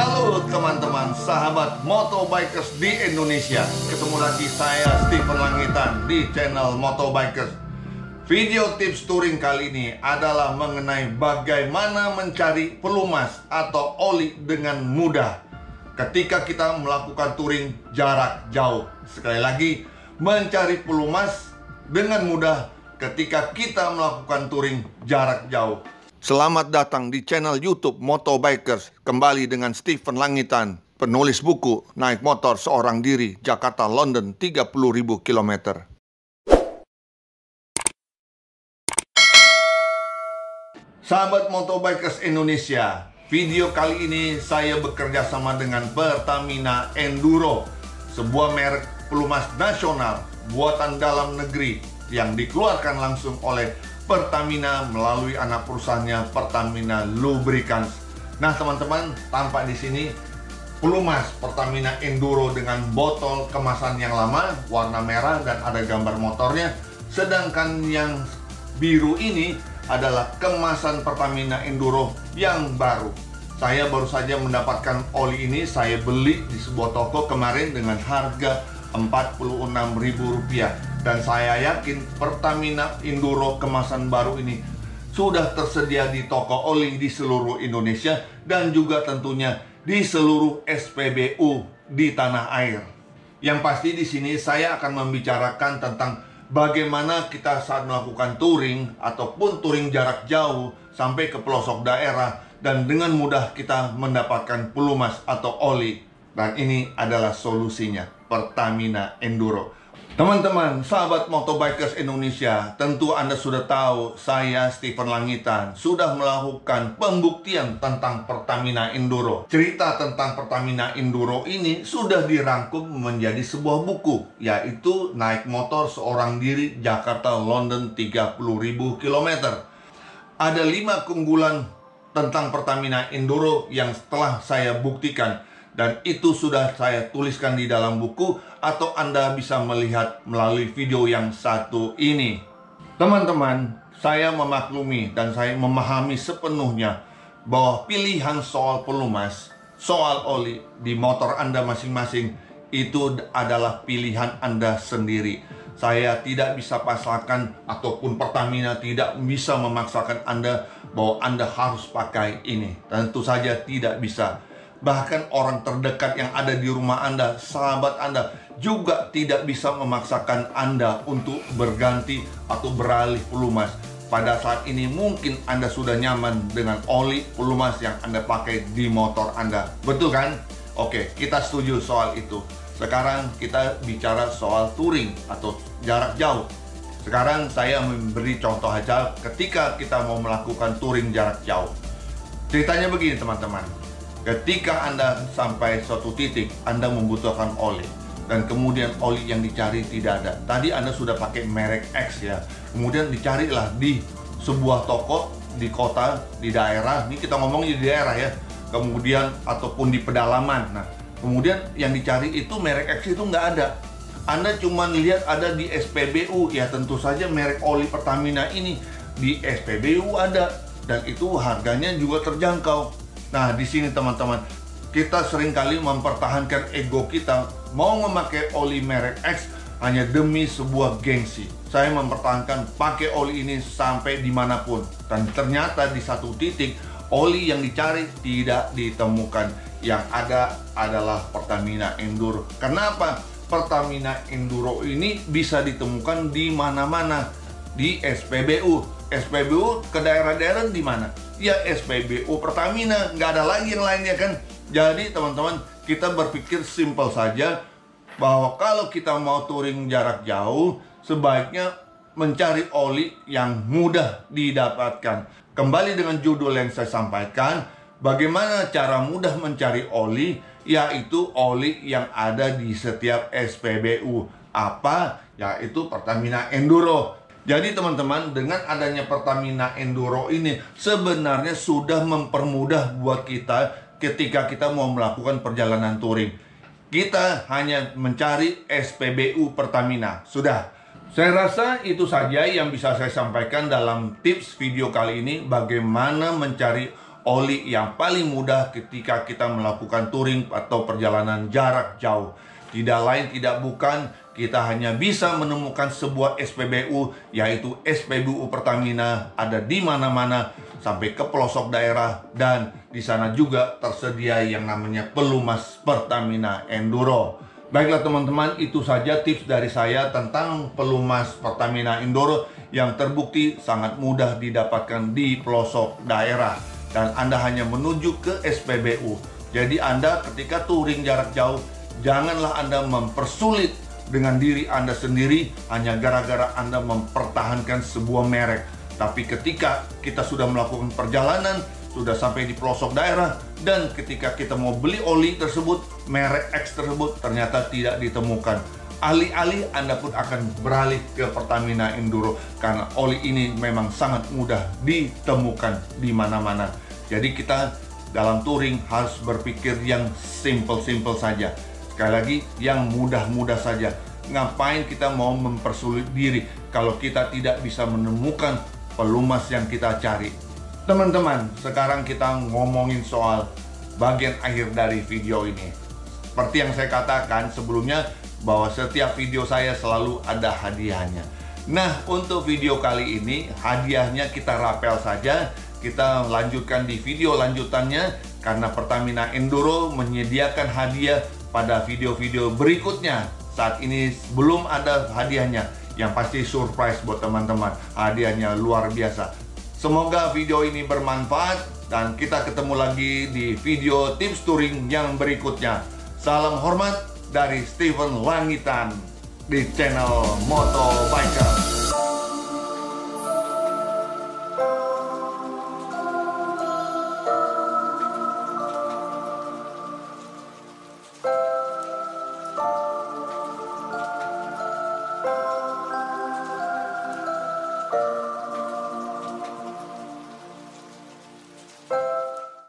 Halo teman-teman, sahabat motobikers di Indonesia. Ketemu lagi saya Stephen Langitan di channel Motobikers. Video tips touring kali ini adalah mengenai bagaimana mencari pelumas atau oli dengan mudah ketika kita melakukan touring jarak jauh. Sekali lagi, mencari pelumas dengan mudah ketika kita melakukan touring jarak jauh. Selamat datang di channel YouTube Motobikers. Kembali dengan Stephen Langitan, penulis buku Naik Motor Seorang Diri Jakarta London 30.000 km. Sahabat Motobikers Indonesia, video kali ini saya bekerja sama dengan Pertamina Enduro, sebuah merek pelumas nasional buatan dalam negeri yang dikeluarkan langsung oleh Pertamina melalui anak perusahaannya Pertamina Lubricants. Nah teman-teman, tampak di sini pelumas Pertamina Enduro dengan botol kemasan yang lama warna merah dan ada gambar motornya. Sedangkan yang biru ini adalah kemasan Pertamina Enduro yang baru. Saya baru saja mendapatkan oli ini, saya beli di sebuah toko kemarin dengan harga Rp46.000. Dan saya yakin Pertamina Enduro kemasan baru ini sudah tersedia di toko oli di seluruh Indonesia dan juga tentunya di seluruh SPBU di tanah air. Yang pasti di sini saya akan membicarakan tentang bagaimana kita saat melakukan touring ataupun touring jarak jauh sampai ke pelosok daerah dan dengan mudah kita mendapatkan pelumas atau oli. Dan ini adalah solusinya, Pertamina Enduro. Teman-teman, sahabat Motobikers Indonesia, tentu Anda sudah tahu saya Stephen Langitan sudah melakukan pembuktian tentang Pertamina Enduro. Cerita tentang Pertamina Enduro ini sudah dirangkum menjadi sebuah buku, yaitu Naik Motor Seorang Diri Jakarta London 30.000 km. Ada 5 keunggulan tentang Pertamina Enduro yang telah saya buktikan, dan itu sudah saya tuliskan di dalam buku, atau Anda bisa melihat melalui video yang satu ini. Teman-teman, saya memaklumi dan saya memahami sepenuhnya bahwa pilihan soal pelumas, soal oli di motor Anda masing-masing itu adalah pilihan Anda sendiri. Saya tidak bisa pasangkan ataupun Pertamina tidak bisa memaksakan Anda bahwa Anda harus pakai ini. Tentu saja tidak bisa. Bahkan orang terdekat yang ada di rumah Anda, sahabat Anda, juga tidak bisa memaksakan Anda untuk berganti atau beralih pelumas. Pada saat ini mungkin Anda sudah nyaman dengan oli pelumas yang Anda pakai di motor Anda. Betul kan? Oke, kita setuju soal itu. Sekarang kita bicara soal touring atau jarak jauh. Sekarang saya memberi contoh aja ketika kita mau melakukan touring jarak jauh. Ceritanya begini teman-teman. Ketika Anda sampai suatu titik, Anda membutuhkan oli, dan kemudian oli yang dicari tidak ada. Tadi Anda sudah pakai merek X ya, kemudian dicarilah di sebuah toko di kota, di daerah. Ini kita ngomongnya di daerah ya, kemudian ataupun di pedalaman. Nah, kemudian yang dicari itu merek X itu nggak ada. Anda cuma lihat ada di SPBU, ya tentu saja merek oli Pertamina ini di SPBU ada, dan itu harganya juga terjangkau. Nah, di sini teman-teman, kita seringkali mempertahankan ego kita mau memakai oli merek X hanya demi sebuah gengsi. Saya mempertahankan pakai oli ini sampai dimanapun, dan ternyata di satu titik oli yang dicari tidak ditemukan. Yang ada adalah Pertamina Enduro. Kenapa? Pertamina Enduro ini bisa ditemukan di mana-mana, di SPBU. SPBU ke daerah-daerah di mana? Ya SPBU Pertamina, nggak ada lagi yang lainnya kan. Jadi teman-teman, kita berpikir simpel saja bahwa kalau kita mau touring jarak jauh, sebaiknya mencari oli yang mudah didapatkan. Kembali dengan judul yang saya sampaikan, bagaimana cara mudah mencari oli, yaitu oli yang ada di setiap SPBU. Apa? Yaitu Pertamina Enduro. Jadi teman-teman, dengan adanya Pertamina Enduro ini sebenarnya sudah mempermudah buat kita ketika kita mau melakukan perjalanan touring. Kita hanya mencari SPBU Pertamina. Sudah. Saya rasa itu saja yang bisa saya sampaikan dalam tips video kali ini, bagaimana mencari oli yang paling mudah ketika kita melakukan touring atau perjalanan jarak jauh. Tidak lain tidak bukan, kita hanya bisa menemukan sebuah SPBU, yaitu SPBU Pertamina, ada di mana-mana sampai ke pelosok daerah, dan di sana juga tersedia yang namanya pelumas Pertamina Enduro. Baiklah teman-teman, itu saja tips dari saya tentang pelumas Pertamina Enduro yang terbukti sangat mudah didapatkan di pelosok daerah. Dan Anda hanya menuju ke SPBU. Jadi Anda ketika touring jarak jauh, janganlah Anda mempersulit dengan diri Anda sendiri hanya gara-gara Anda mempertahankan sebuah merek. Tapi ketika kita sudah melakukan perjalanan, sudah sampai di pelosok daerah, dan ketika kita mau beli oli tersebut, merek X tersebut ternyata tidak ditemukan, alih-alih Anda pun akan beralih ke Pertamina Enduro, karena oli ini memang sangat mudah ditemukan di mana-mana. Jadi kita dalam touring harus berpikir yang simple-simple saja. Sekali lagi, yang mudah-mudah saja. Ngapain kita mau mempersulit diri kalau kita tidak bisa menemukan pelumas yang kita cari? Teman-teman, sekarang kita ngomongin soal bagian akhir dari video ini. Seperti yang saya katakan sebelumnya, bahwa setiap video saya selalu ada hadiahnya. Nah, untuk video kali ini hadiahnya kita rapel saja. Kita lanjutkan di video lanjutannya, karena Pertamina Enduro menyediakan hadiah pada video-video berikutnya. Saat ini belum ada hadiahnya, yang pasti surprise buat teman-teman. Hadiahnya luar biasa. Semoga video ini bermanfaat, dan kita ketemu lagi di video tips touring yang berikutnya. Salam hormat dari Steven Langitan di channel Moto Biker.